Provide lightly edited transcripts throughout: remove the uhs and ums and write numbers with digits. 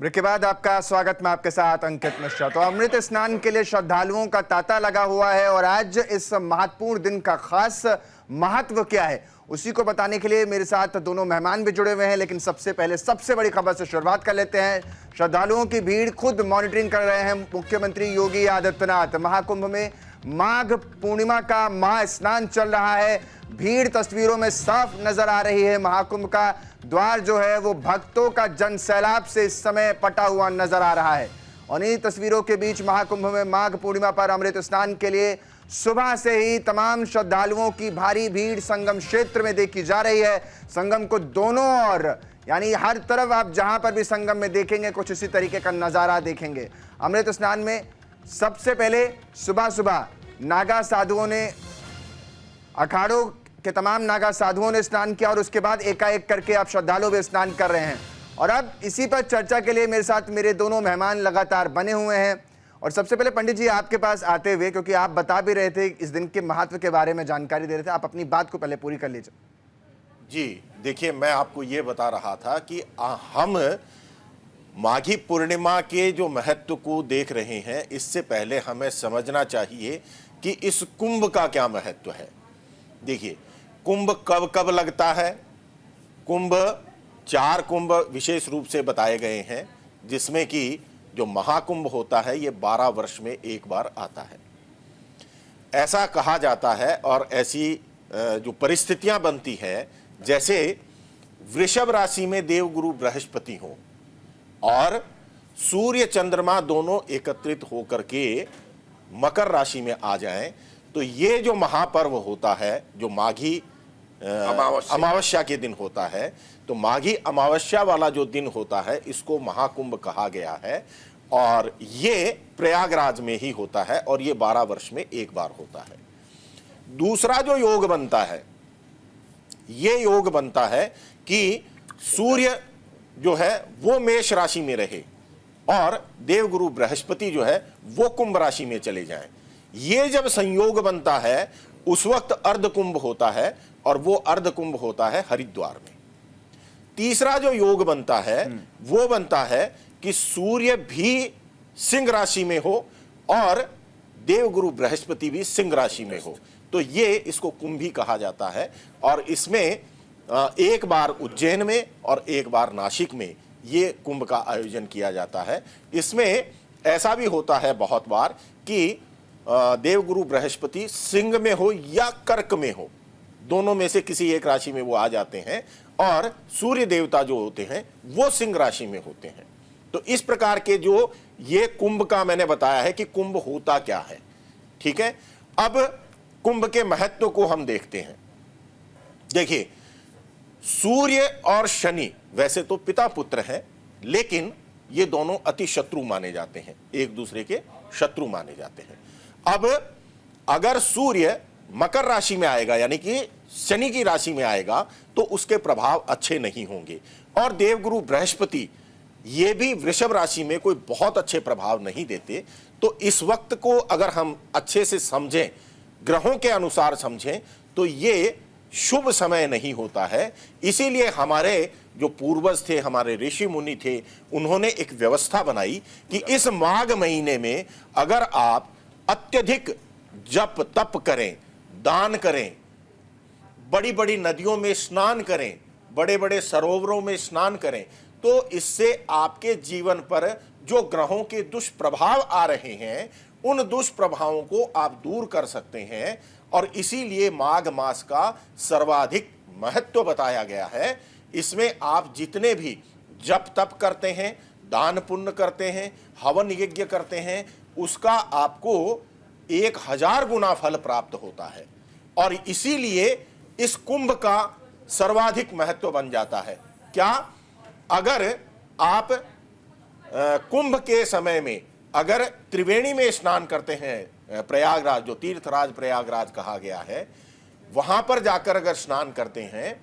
Break के बाद आपका स्वागत। मैं आपके साथ अंकित मिश्रा। तो अमृत स्नान के लिए श्रद्धालुओं का तांता लगा हुआ है और आज इस महत्वपूर्ण दिन का खास महत्व क्या है उसी को बताने के लिए मेरे साथ दोनों मेहमान भी जुड़े हुए हैं। लेकिन सबसे पहले सबसे बड़ी खबर से शुरुआत कर लेते हैं। श्रद्धालुओं की भीड़ खुद मॉनिटरिंग कर रहे हैं मुख्यमंत्री योगी आदित्यनाथ। महाकुंभ में माघ पूर्णिमा का महास्नान चल रहा है। भीड़ तस्वीरों में साफ नजर आ रही है। महाकुंभ का द्वार जो है वो भक्तों का जन सैलाब से इस समय पटा हुआ नजर आ रहा है। और इन्हीं तस्वीरों के बीच महाकुंभ में माघ पूर्णिमा पर अमृत स्नान के लिए सुबह से ही तमाम श्रद्धालुओं की भारी भीड़ संगम क्षेत्र में देखी जा रही है। संगम को दोनों ओर यानी हर तरफ आप जहां पर भी संगम में देखेंगे कुछ इसी तरीके का नजारा देखेंगे। अमृत स्नान में सबसे पहले सुबह सुबह नागा साधुओं ने, अखाड़ों के तमाम नागा साधुओं ने स्नान किया और उसके बाद एकाएक करके आप श्रद्धालु भी स्नान कर रहे हैं। और अब इसी पर चर्चा के लिए मेरे साथ मेरे दोनों मेहमान लगातार बने हुए हैं। और सबसे पहले पंडित जी आपके पास आते हुए, क्योंकि आप बता भी रहे थे इस दिन के महत्व के बारे में जानकारी दे रहे थे, आप अपनी बात को पहले पूरी कर लीजिए। जी देखिए, मैं आपको ये बता रहा था कि हम माघी पूर्णिमा के जो महत्व को देख रहे हैं, इससे पहले हमें समझना चाहिए कि इस कुंभ का क्या महत्व है। देखिए, कुंभ कब कब लगता है। कुंभ 4 कुंभ विशेष रूप से बताए गए हैं, जिसमें कि जो महाकुंभ होता है ये 12 वर्ष में एक बार आता है, ऐसा कहा जाता है। और ऐसी जो परिस्थितियां बनती है, जैसे वृषभ राशि में देवगुरु बृहस्पति हो और सूर्य चंद्रमा दोनों एकत्रित होकर के मकर राशि में आ जाएं, तो ये जो महापर्व होता है, जो माघी अमावस्या के दिन होता है, तो माघी अमावस्या वाला जो दिन होता है इसको महाकुंभ कहा गया है। और ये प्रयागराज में ही होता है और ये 12 वर्ष में एक बार होता है। दूसरा जो योग बनता है, ये योग बनता है कि सूर्य जो है वो मेष राशि में रहे और देवगुरु बृहस्पति जो है वो कुंभ राशि में चले जाएं। ये जब संयोग बनता है उस वक्त अर्ध कुंभ होता है और वो अर्ध कुंभ होता है हरिद्वार में। तीसरा जो योग बनता है वो बनता है कि सूर्य भी सिंह राशि में हो और देवगुरु बृहस्पति भी सिंह राशि में हो, तो ये इसको कुंभी कहा जाता है। और इसमें एक बार उज्जैन में और एक बार नासिक में ये कुंभ का आयोजन किया जाता है। इसमें ऐसा भी होता है बहुत बार कि देवगुरु बृहस्पति सिंह में हो या कर्क में हो, दोनों में से किसी एक राशि में वो आ जाते हैं और सूर्य देवता जो होते हैं वो सिंह राशि में होते हैं। तो इस प्रकार के जो ये कुंभ का मैंने बताया है कि कुंभ होता क्या है। ठीक है, अब कुंभ के महत्व को हम देखते हैं। देखिए, सूर्य और शनि वैसे तो पिता पुत्र हैं, लेकिन ये दोनों अति शत्रु माने जाते हैं, एक दूसरे के शत्रु माने जाते हैं। अब अगर सूर्य मकर राशि में आएगा यानी कि शनि की राशि में आएगा तो उसके प्रभाव अच्छे नहीं होंगे। और देवगुरु बृहस्पति ये भी वृषभ राशि में कोई बहुत अच्छे प्रभाव नहीं देते। तो इस वक्त को अगर हम अच्छे से समझें, ग्रहों के अनुसार समझें, तो ये शुभ समय नहीं होता है। इसीलिए हमारे जो पूर्वज थे, हमारे ऋषि मुनि थे, उन्होंने एक व्यवस्था बनाई कि इस माघ महीने में अगर आप अत्यधिक जप तप करें, दान करें, बड़ी बड़ी नदियों में स्नान करें, बड़े बड़े सरोवरों में स्नान करें, तो इससे आपके जीवन पर जो ग्रहों के दुष्प्रभाव आ रहे हैं उन दुष्प्रभावों को आप दूर कर सकते हैं। और इसीलिए माघ मास का सर्वाधिक महत्व बताया गया है। इसमें आप जितने भी जप तप करते हैं, दान पुण्य करते हैं, हवन यज्ञ करते हैं, उसका आपको 1000 गुना फल प्राप्त होता है। और इसीलिए इस कुंभ का सर्वाधिक महत्व बन जाता है। क्या? अगर आप कुंभ के समय में अगर त्रिवेणी में स्नान करते हैं, प्रयागराज जो तीर्थराज प्रयागराज कहा गया है, वहां पर जाकर अगर स्नान करते हैं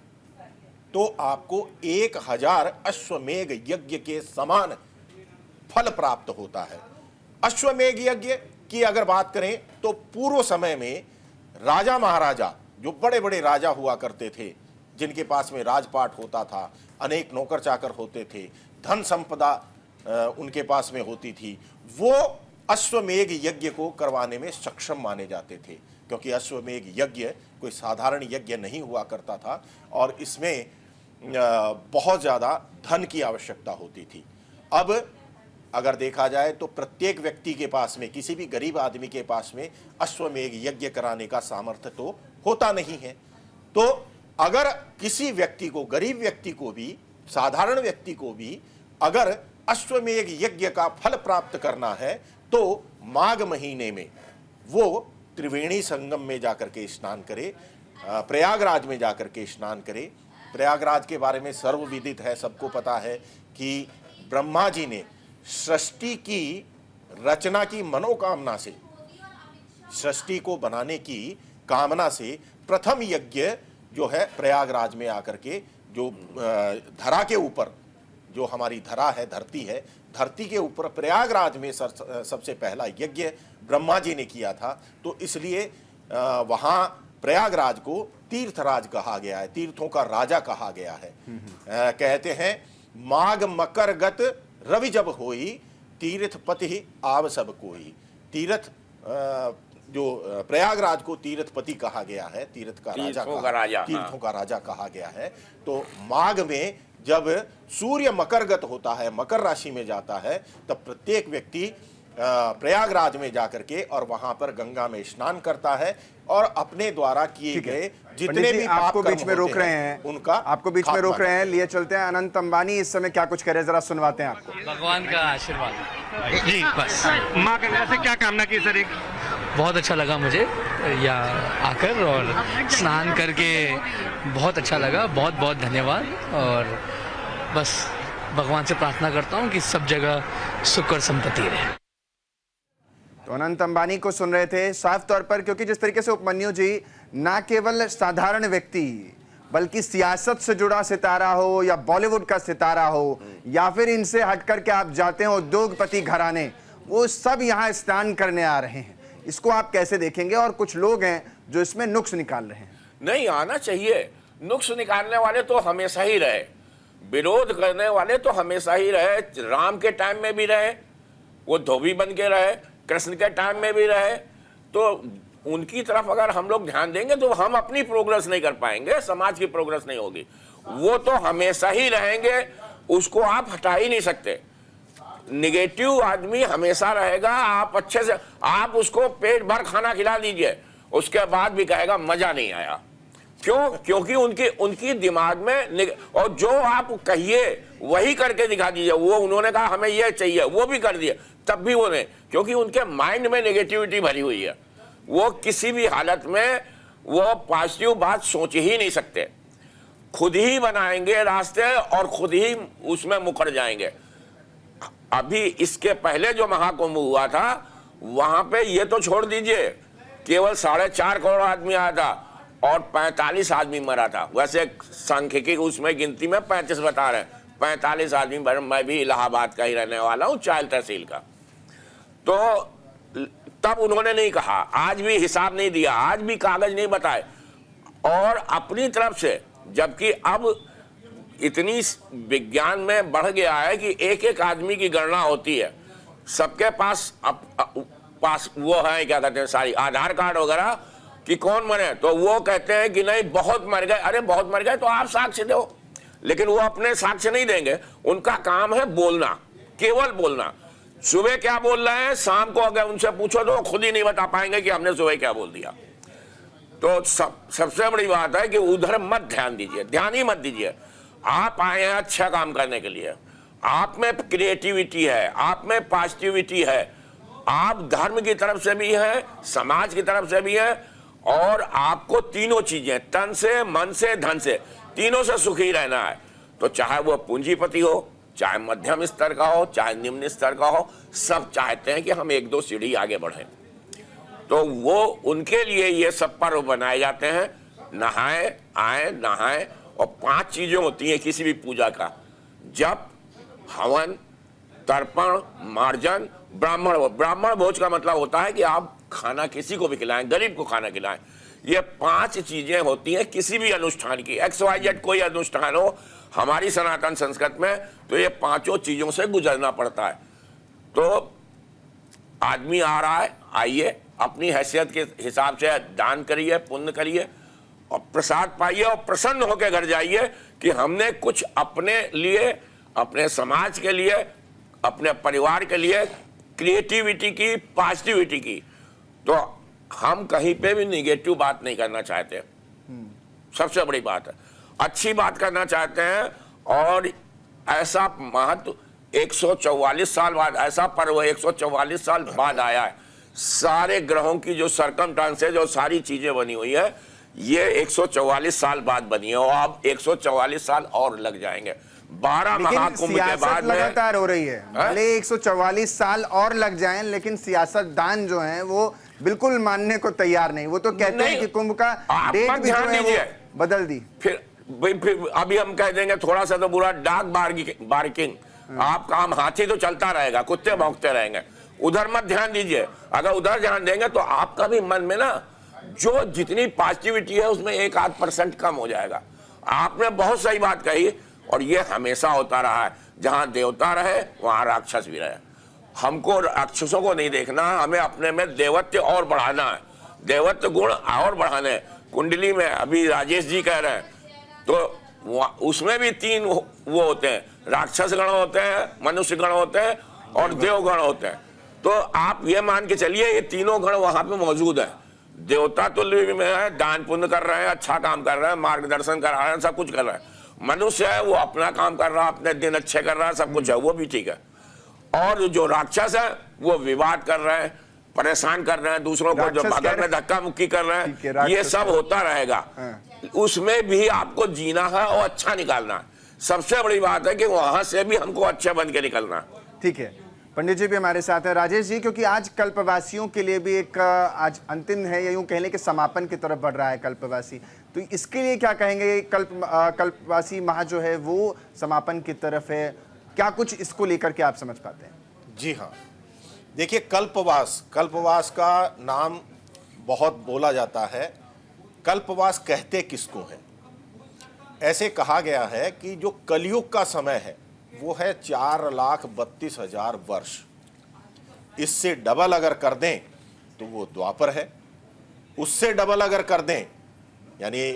तो आपको 1000 अश्वमेघ यज्ञ के समान फल प्राप्त होता है। अश्वमेघ यज्ञ की अगर बात करें तो पूर्व समय में राजा महाराजा, जो बड़े बड़े राजा हुआ करते थे, जिनके पास में राजपाट होता था, अनेक नौकर चाकर होते थे, धन संपदा उनके पास में होती थी, वो अश्वमेघ यज्ञ को करवाने में सक्षम माने जाते थे, क्योंकि अश्वमेघ यज्ञ कोई साधारण यज्ञ नहीं हुआ करता था और इसमें बहुत ज़्यादा धन की आवश्यकता होती थी। अब अगर देखा जाए तो प्रत्येक व्यक्ति के पास में, किसी भी गरीब आदमी के पास में अश्वमेघ यज्ञ कराने का सामर्थ्य तो होता नहीं है। तो अगर किसी व्यक्ति को, गरीब व्यक्ति को भी, साधारण व्यक्ति को भी अगर अश्वमेघ यज्ञ का फल प्राप्त करना है तो माघ महीने में वो त्रिवेणी संगम में जाकर के स्नान करे, प्रयागराज में जाकर के स्नान करे। प्रयागराज के बारे में सर्वविदित है, सबको पता है कि ब्रह्मा जी ने सृष्टि की रचना की मनोकामना से, सृष्टि को बनाने की कामना से प्रथम यज्ञ जो है प्रयागराज में आकर के, जो धरा के ऊपर, जो हमारी धरा है, धरती है, धरती के ऊपर प्रयागराज में सबसे पहला यज्ञ ब्रह्मा जी ने किया था। तो इसलिए वहाँ प्रयागराज को तीर्थराज कहा गया है, तीर्थों का राजा कहा गया है। कहते हैं माघ मकर गत रवि जब होई, तीर्थपति आव सब कोई। तीर्थ जो प्रयागराज को तीर्थपति कहा गया है, तीर्थ का राजा, तीर्थों का राजा कहा गया है। तो माघ में जब सूर्य मकरगत होता है, मकर राशि में जाता है, तब प्रत्येक व्यक्ति प्रयागराज में जाकर के और वहां पर गंगा में स्नान करता है और अपने द्वारा किए गए जितने भी आपको बीच में रोक रहे हैं, उनका आपको बीच में रोक रहे हैं, लिए चलते हैं। अनंत अंबानी इस समय क्या कुछ करे, जरा सुनवाते हैं आपको। भगवान का आशीर्वाद जी, बस। माँ गंगा से क्या कामना की सर? एक बहुत अच्छा लगा मुझे यहाँ आकर और स्नान करके बहुत अच्छा लगा, बहुत बहुत धन्यवाद। और बस भगवान से प्रार्थना करता हूँ कि सब जगह सुख और संपत्ति रहे। तो अनंत अंबानी को सुन रहे थे साफ तौर पर, क्योंकि जिस तरीके से उपमन्यु जी ना केवल साधारण व्यक्ति बल्कि सियासत से जुड़ा सितारा हो या बॉलीवुड का सितारा हो या फिर इनसे हटकर के आप जाते हैं उद्योगपति घराने, वो सब यहाँ स्नान करने आ रहे हैं। इसको आप कैसे देखेंगे? और कुछ लोग हैं जो इसमें नुक्स निकाल रहे हैं। नहीं आना चाहिए, नुक्स निकालने वाले तो हमेशा ही रहे, विरोध करने वाले तो हमेशा ही रहे। राम के टाइम में भी रहे, वो धोबी बन के रहे, कृष्ण के टाइम में भी रहे। तो उनकी तरफ अगर हम लोग ध्यान देंगे तो हम अपनी प्रोग्रेस नहीं कर पाएंगे, समाज की प्रोग्रेस नहीं होगी। वो तो हमेशा ही रहेंगे, उसको आप हटा ही नहीं सकते। निगेटिव आदमी हमेशा रहेगा। आप अच्छे से, आप उसको पेट भर खाना खिला दीजिए, उसके बाद भी कहेगा मजा नहीं आया। क्यों? क्योंकि उनकी दिमाग में, और जो आप कहिए वही करके दिखा दीजिए। वो उन्होंने कहा हमें ये चाहिए, वो भी कर दिए, तब भी वो नहीं, क्योंकि उनके माइंड में नेगेटिविटी भरी हुई है। वो किसी भी हालत में वो पॉजिटिव बात सोच ही नहीं सकते। खुद ही बनाएंगे रास्ते और खुद ही उसमें मुकर जाएंगे। अभी इसके पहले जो महाकुंभ हुआ था वहां पे, ये तो छोड़ दीजिए, केवल 4.5 करोड़ आदमी आया था और 45 आदमी मरा था। वैसे सांख्यिकी उसमें गिनती में 35 बता रहे हैं, 45 आदमी। मैं भी इलाहाबाद का ही रहने वाला हूँ, चायल तहसील का। तो तब उन्होंने नहीं कहा, आज भी हिसाब नहीं दिया, आज भी कागज नहीं बताए और अपनी तरफ से, जबकि अब इतनी विज्ञान में बढ़ गया है कि एक एक आदमी की गणना होती है। सबके पास पास वो है, क्या कहते हैं, सारी आधार कार्ड वगैरह कि कौन मरे, तो वो कहते हैं कि नहीं बहुत मर गए। अरे बहुत मर गए तो आप साक्ष्य दो, लेकिन वो अपने साक्ष्य नहीं देंगे। उनका काम है बोलना, केवल बोलना। सुबह क्या बोल रहे हैं, शाम को अगर उनसे पूछो तो खुद ही नहीं बता पाएंगे कि हमने सुबह क्या बोल दिया। तो सबसे बड़ी बात है कि उधर मत ध्यान दीजिए, ध्यान ही मत दीजिए। आप आए हैं अच्छा काम करने के लिए, आप में क्रिएटिविटी है, आप में पॉजिटिविटी है, आप धर्म की तरफ से भी हैं, समाज की तरफ से भी हैं, और आपको तीनों चीजें, तन से, मन से, धन से, तीनों से सुखी रहना है। तो चाहे वो पूंजीपति हो, चाहे मध्यम स्तर का हो, चाहे निम्न स्तर का हो, सब चाहते हैं कि हम 1-2 सीढ़ी आगे बढ़ें। तो वो उनके लिए ये सब पर्व बनाए जाते हैं। नहाए, आए, नहाए, और 5 चीजें होती हैं किसी भी पूजा का: जप, हवन, तर्पण, मार्जन, ब्राह्मण भोज। ब्राह्मण भोज का मतलब होता है कि आप खाना किसी को भी खिलाएं, गरीब को खाना खिलाएं। ये 5 चीजें होती हैं किसी भी अनुष्ठान की। XYZ कोई अनुष्ठान हो, हमारी सनातन संस्कृति में तो ये पांचों चीजों से गुजरना पड़ता है। तो आदमी आ रहा है, आइए, अपनी हैसियत के हिसाब से दान करिए, पुण्य करिए और प्रसाद पाइए और प्रसन्न होकर घर जाइए कि हमने कुछ अपने लिए, अपने समाज के लिए, अपने परिवार के लिए क्रिएटिविटी की, पॉजिटिविटी की। तो हम कहीं पे भी निगेटिव बात नहीं करना चाहते, सबसे बड़ी बात है, अच्छी बात करना चाहते हैं। और ऐसा महत्व 144 साल बाद, ऐसा पर्व 144 साल बाद आया है। सारे ग्रहों की जो सर्कमस्टांसेस और सारी चीजें बनी हुई है, ये 144 साल बाद बनी है और अब 144 साल और लग जाएंगे। 12 महाकुंभ के बाद में लगातार हो रही है। भले 144 साल और लग जाएं, लेकिन सियासतदान जो हैं वो बिल्कुल मानने को तैयार नहीं। वो तो कहते हैं कि कुंभ का डेट भी जो है वो बदल दी। फिर अभी हम कह देंगे थोड़ा सा तो बुरा, डाक बार्किंग, आपका हम हाथी तो चलता रहेगा, कुत्ते भौंकते रहेंगे, उधर मत ध्यान दीजिए। अगर उधर ध्यान देंगे तो आपका भी मन में ना जो जितनी पॉजिटिविटी है उसमें 1-8% कम हो जाएगा। आपने बहुत सही बात कही और ये हमेशा होता रहा है, जहां देवता रहे वहां राक्षस भी रहे। हमको राक्षसों को नहीं देखना, हमें अपने में देवत्व और बढ़ाना है, देवत्व गुण और बढ़ाने। कुंडली में अभी राजेश जी कह रहे हैं तो उसमें भी 3 वो होते हैं, राक्षस गण होते हैं, मनुष्य गण होते हैं और देवगण होते हैं। तो आप ये मान के चलिए ये तीनों गण वहां पे मौजूद है। देवता तुल्य में है, दान पुण्य कर रहे हैं, अच्छा काम कर रहे हैं, मार्गदर्शन कर रहे हैं, सब कुछ कर रहे हैं। मनुष्य है वो अपना काम कर रहा है, अपने दिन अच्छे कर रहा है, सब कुछ है, वो भी ठीक है। और जो राक्षस है वो विवाद कर रहे हैं, परेशान कर रहे हैं दूसरों को, जो बगल में धक्का मुक्की कर रहे हैं, ये सब होता रहेगा। उसमें भी आपको जीना है और अच्छा निकालना है। सबसे बड़ी बात है कि वहां से भी हमको अच्छे बन के निकलना है। ठीक है, पंडित जी भी हमारे साथ है। राजेश जी, क्योंकि आज कल्पवासियों के लिए भी एक आज अंतिम है, या यूं कह लें कि समापन की तरफ बढ़ रहा है कल्पवासी, तो इसके लिए क्या कहेंगे? कल्पवासी माह जो है वो समापन की तरफ है, क्या कुछ इसको लेकर के आप समझ पाते हैं? जी हाँ, देखिए कल्पवास का नाम बहुत बोला जाता है। कल्पवास कहते किसको है? ऐसे कहा गया है कि जो कलयुग का समय है वो है 4,32,000 वर्ष। इससे डबल अगर कर दें तो वो द्वापर है, उससे डबल अगर कर दें यानी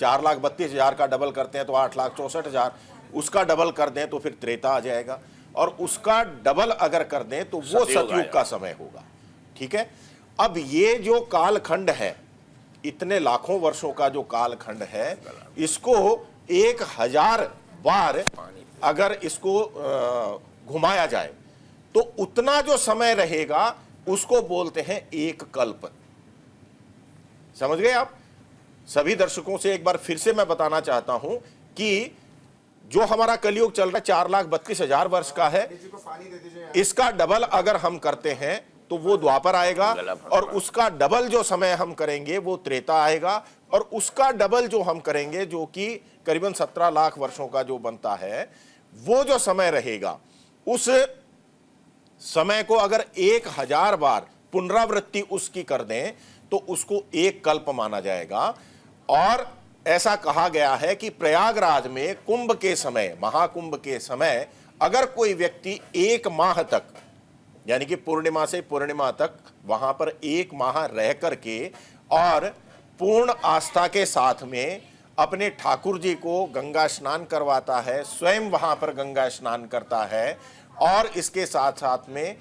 4,32,000 का डबल करते हैं तो 8,64,000, उसका डबल कर दें तो फिर त्रेता आ जाएगा, और उसका डबल अगर कर दें तो वो सतयुग का समय होगा। ठीक है, अब ये जो कालखंड है, इतने लाखों वर्षों का जो कालखंड है, इसको 1,000 बार अगर इसको घुमाया जाए तो उतना जो समय रहेगा उसको बोलते हैं एक कल्प। समझ गए आप? सभी दर्शकों से एक बार फिर से मैं बताना चाहता हूं कि जो हमारा कलयुग चल रहा है 4,32,000 वर्ष का है, इसका डबल अगर हम करते हैं तो वो द्वापर आएगा, और उसका डबल जो समय हम करेंगे वो त्रेता आएगा, और उसका डबल जो हम करेंगे जो कि करीबन 17 लाख वर्षों का जो बनता है, वो जो समय रहेगा, उस समय को अगर 1,000 बार पुनरावृत्ति उसकी कर दें तो उसको एक कल्प माना जाएगा। और ऐसा कहा गया है कि प्रयागराज में कुंभ के समय, महाकुंभ के समय, अगर कोई व्यक्ति 1 माह तक, यानी कि पूर्णिमा से पूर्णिमा तक वहां पर 1 माह रह करके और पूर्ण आस्था के साथ में अपने ठाकुर जी को गंगा स्नान करवाता है, स्वयं वहां पर गंगा स्नान करता है, और इसके साथ साथ में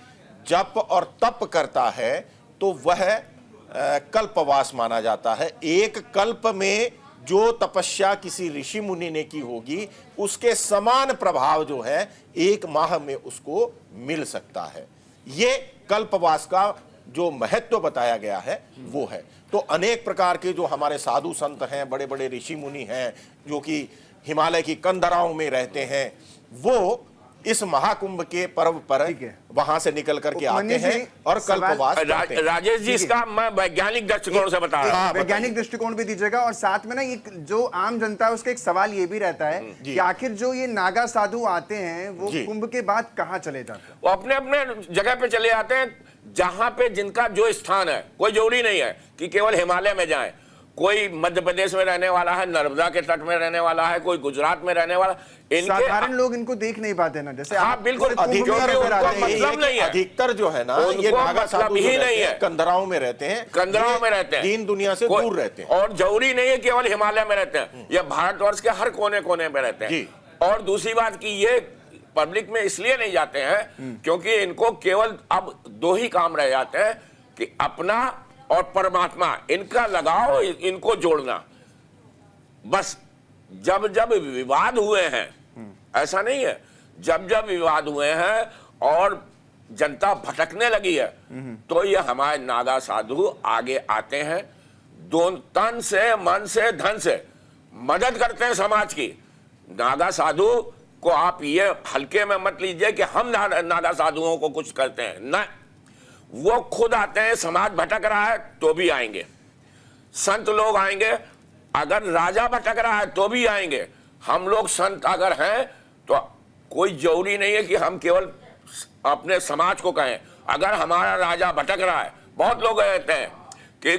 जप और तप करता है, तो वह कल्पवास माना जाता है। एक कल्प में जो तपस्या किसी ऋषि मुनि ने की होगी, उसके समान प्रभाव जो है 1 माह में उसको मिल सकता है। ये कल्पवास का जो महत्व बताया गया है वो है। तो अनेक प्रकार के जो हमारे साधु संत हैं, बड़े बड़े ऋषि मुनि हैं, जो कि हिमालय की कंदराओं में रहते हैं, वो इस महाकुंभ के पर्व पर वहां से निकल करके आते हैं और कल्पवास करते हैं। राजेश जी, इसका मैं वैज्ञानिक दृष्टिकोण से बता रहा हूं। वैज्ञानिक दृष्टिकोण भी दीजिएगा, और साथ में ना एक जो आम जनता है उसका एक सवाल ये भी रहता है कि आखिर जो ये नागा साधु आते हैं वो कुंभ के बाद कहाँ चले जाते हैं? वो अपने अपने जगह पे चले जाते हैं, जहां पे जिनका जो स्थान है। कोई जरूरी नहीं है कि केवल हिमालय में जाएं। कोई मध्य प्रदेश में रहने वाला है, नर्मदा के तट में रहने वाला है, कोई गुजरात में रहने वाला, साधारण लोग इनको देख नहीं पाते ना, जैसे हाँ आप बिल्कुल, कुंभ मेले क्योंकि पर उनको आते हैं। मतलब नहीं है। अधिकतर जो है ना, ये उनको नागा मतलब साधु ही जो नहीं रहते है। हैं, कंदराओं में रहते हैं, कंदराओं में रहते हैं, दीन दुनिया से दूर रहते हैं, और जरूरी नहीं है केवल हिमालय में रहते हैं, ये भारतवर्ष के हर कोने कोने में रहते जी। हैं। और दूसरी बात कि ये पब्लिक में इसलिए नहीं जाते हैं क्योंकि इनको केवल अब दो ही काम रह जाते हैं कि अपना और परमात्मा, इनका लगाव, इनको जोड़ना। बस जब जब विवाद हुए हैं, ऐसा नहीं है, जब जब विवाद हुए हैं और जनता भटकने लगी है, तो ये हमारे नागा साधु आगे आते हैं, दोनों तन से, मन से, धन से मदद करते हैं समाज की। नागा साधु को आप ये हल्के में मत लीजिए कि हम नागा साधुओं को कुछ करते हैं, न, वो खुद आते हैं। समाज भटक रहा है तो भी आएंगे, संत लोग आएंगे, अगर राजा भटक रहा है तो भी आएंगे। हम लोग संत अगर हैं तो कोई जरूरी नहीं है कि हम केवल अपने समाज को कहें। अगर हमारा राजा भटक रहा है, बहुत लोग कहते हैं कि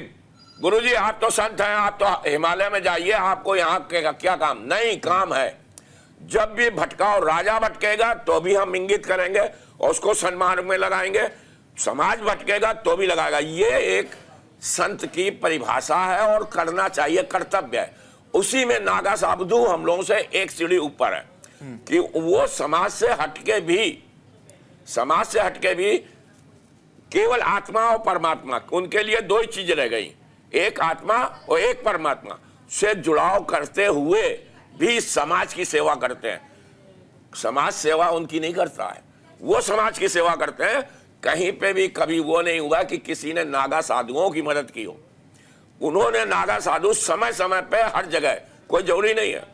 गुरुजी आप तो संत हैं, आप तो हिमालय में जाइए, आपको यहाँ के क्या काम? नहीं, काम है। जब भी भटकाओ, राजा भटकेगा तो भी हम इंगित करेंगे और उसको सम्मान में लगाएंगे, समाज भटकेगा तो भी लगाएगा। ये एक संत की परिभाषा है और करना चाहिए, कर्तव्य है। उसी में नागा साधु हम लोगों से एक सीढ़ी ऊपर है कि वो समाज से हटके भी केवल आत्मा और परमात्मा, उनके लिए दो ही चीजें रह गई, एक आत्मा और एक परमात्मा से जुड़ाव करते हुए भी समाज की सेवा करते हैं। समाज सेवा उनकी नहीं करता है, वो समाज की सेवा करते हैं। कहीं पे भी कभी वो नहीं हुआ कि किसी ने नागा साधुओं की मदद की हो। उन्होंने नागा साधु समय समय पे हर जगह, कोई जरूरी नहीं है,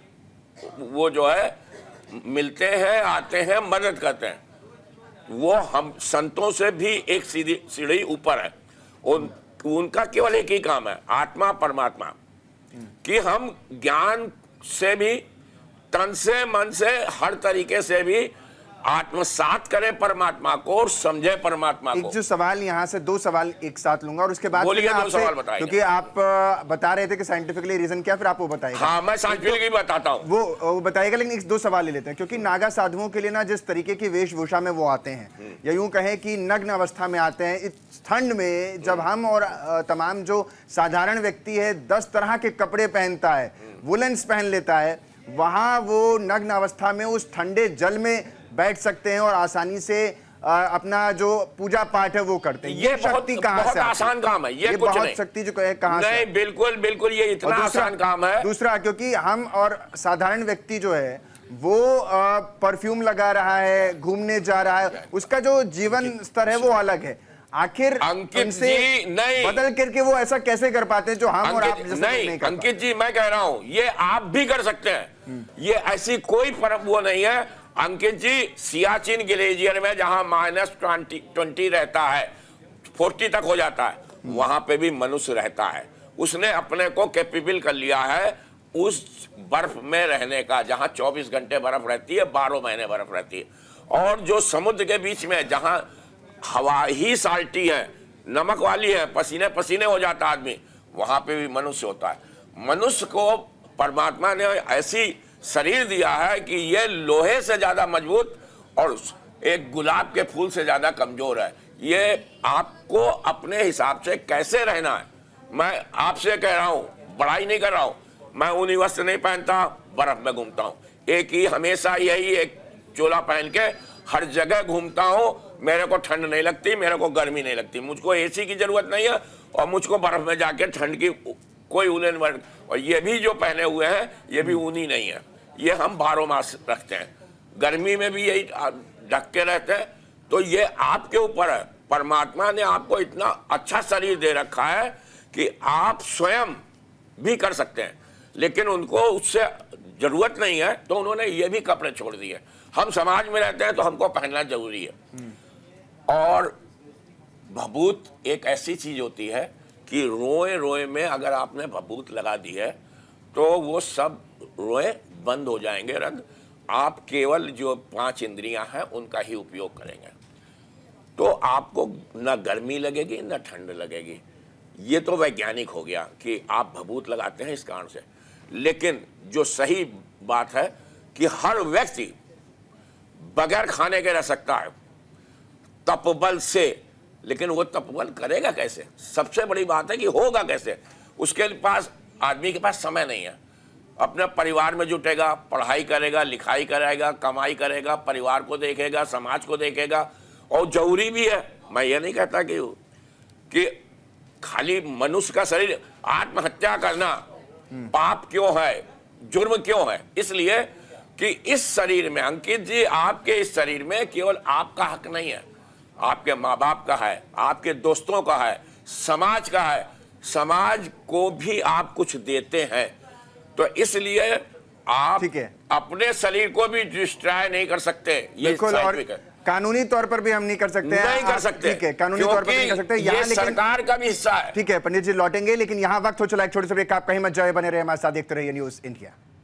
वो जो है मिलते हैं, आते हैं, मदद करते हैं। वो हम संतों से भी एक सीढ़ी ऊपर है। उनका केवल एक ही काम है, आत्मा परमात्मा, कि हम ज्ञान से भी, तन से, मन से, हर तरीके से भी आत्मसात करें परमात्मा को और समझे परमात्मा एक को। जो सवाल यहाँ से, दो सवाल एक साथ लूंगा और उसके बाद बोलिए, फिर मैं दो आपसे- सवाल बताइए। क्योंकि आप बता रहे थे कि साइंटिफिकली रीजन क्या, फिर आप वो बताइए। हाँ, मैं साइंटिफिक ही बताता हूँ। वो बताइएगा, लेकिन एक दो सवाल ले लेते हैं। क्योंकि नागा साधुओं के लिए ना, जिस तरीके की वेशभूषा में वो आते हैं, या यूं कहें कि नग्न अवस्था में आते हैं, इस ठंड में जब हम और तमाम जो साधारण व्यक्ति है 10 तरह के कपड़े पहनता है, वुलन्स पहन लेता है, वहां वो नग्न अवस्था में उस ठंडे जल में बैठ सकते हैं और आसानी से अपना जो पूजा पाठ है वो करते हैं। ये शक्ति कहाँ बहुत से आती आसान काम है, ये कुछ बहुत नहीं। शक्ति जो है कहाँ से? नहीं, बिल्कुल बिल्कुल, ये इतना और आसान काम है। दूसरा, क्योंकि हम और साधारण व्यक्ति जो है वो परफ्यूम लगा रहा है, घूमने जा रहा है, उसका जो जीवन स्तर है वो अलग है। आखिर अंकित उनसे जी, नहीं। बदल करके वो ऐसा कैसे कर पाते हैं जो हम और आप अंकित, जैसे लोग नहीं कर अंकित जी, मैं कह रहा हूं ये आप भी कर सकते हैं। ये ऐसी कोई फर्क वो नहीं है। अंकित जी, सियाचिन ग्लेशियर में जहां -20 रहता है, 40 तक हो जाता है, वहां पे भी मनुष्य रहता है। उसने अपने को कैपेबल कर लिया है उस बर्फ में रहने का, जहां 24 घंटे बर्फ रहती है, 12 महीने बर्फ रहती है। और जो समुद्र के बीच में जहां हवा ही साल्टी है, नमक वाली है, पसीने पसीने हो जाता आदमी, वहां पे भी मनुष्य होता है। मनुष्य को परमात्मा ने ऐसी शरीर दिया है कि ये लोहे से ज्यादा मजबूत और एक गुलाब के फूल से ज्यादा कमजोर है। ये आपको अपने हिसाब से कैसे रहना है, मैं आपसे कह रहा हूं, बड़ाई नहीं कर रहा हूं। मैं ऊनी वस्त्र नहीं पहनता, बर्फ में घूमता हूं, एक ही हमेशा यही एक चोला पहन के हर जगह घूमता हूं। मेरे को ठंड नहीं लगती, मेरे को गर्मी नहीं लगती, मुझको एसी की जरूरत नहीं है और मुझको बर्फ में जाके ठंड की कोई उलन वर्ग। और ये भी जो पहने हुए हैं ये भी ऊनी नहीं है, ये हम 12 मास रखते हैं, गर्मी में भी यही ढक के रहते हैं। तो ये आपके ऊपर है। परमात्मा ने आपको इतना अच्छा शरीर दे रखा है कि आप स्वयं भी कर सकते हैं, लेकिन उनको उससे जरूरत नहीं है, तो उन्होंने ये भी कपड़े छोड़ दिए। हम समाज में रहते हैं तो हमको पहनना जरूरी है। और भभूत एक ऐसी चीज होती है कि रोए रोए में अगर आपने भभूत लगा दी है तो वो सब रोए बंद हो जाएंगे, रंग। आप केवल जो 5 इंद्रियां हैं उनका ही उपयोग करेंगे, तो आपको न गर्मी लगेगी न ठंड लगेगी। ये तो वैज्ञानिक हो गया कि आप भभूत लगाते हैं इस कारण से, लेकिन जो सही बात है कि हर व्यक्ति बगैर खाने के रह सकता है तपबल से, लेकिन वो तपबल करेगा कैसे? सबसे बड़ी बात है कि होगा कैसे? उसके पास, आदमी के पास समय नहीं है, अपने परिवार में जुटेगा, पढ़ाई करेगा, लिखाई करेगा, कमाई करेगा, परिवार को देखेगा, समाज को देखेगा, और जरूरी भी है। मैं ये नहीं कहता कि खाली मनुष्य का शरीर, आत्महत्या करना पाप क्यों है, जुर्म क्यों है? इसलिए कि इस शरीर में, अंकित जी, आपके इस शरीर में केवल आपका हक नहीं है, आपके माँ बाप का है, आपके दोस्तों का है, समाज का है, समाज को भी आप कुछ देते हैं। तो इसलिए आप ठीक है, अपने शरीर को भी डिस्ट्रॉय नहीं कर सकते। ये बिल्कुल, और साइंटिफिक है। कानूनी तौर पर भी हम नहीं कर सकते हैं। नहीं कर सकते, ठीक है, कानूनी तौर पर नहीं कर सकते ये सरकार का भी हिस्सा है। ठीक है पंडित जी, लौटेंगे, लेकिन यहाँ वक्त हो चला एक छोटे से ब्रेक का। आप कहीं मत जाए, बने रहे हमारे साथ, देखते रहिए न्यूज़ इंडिया।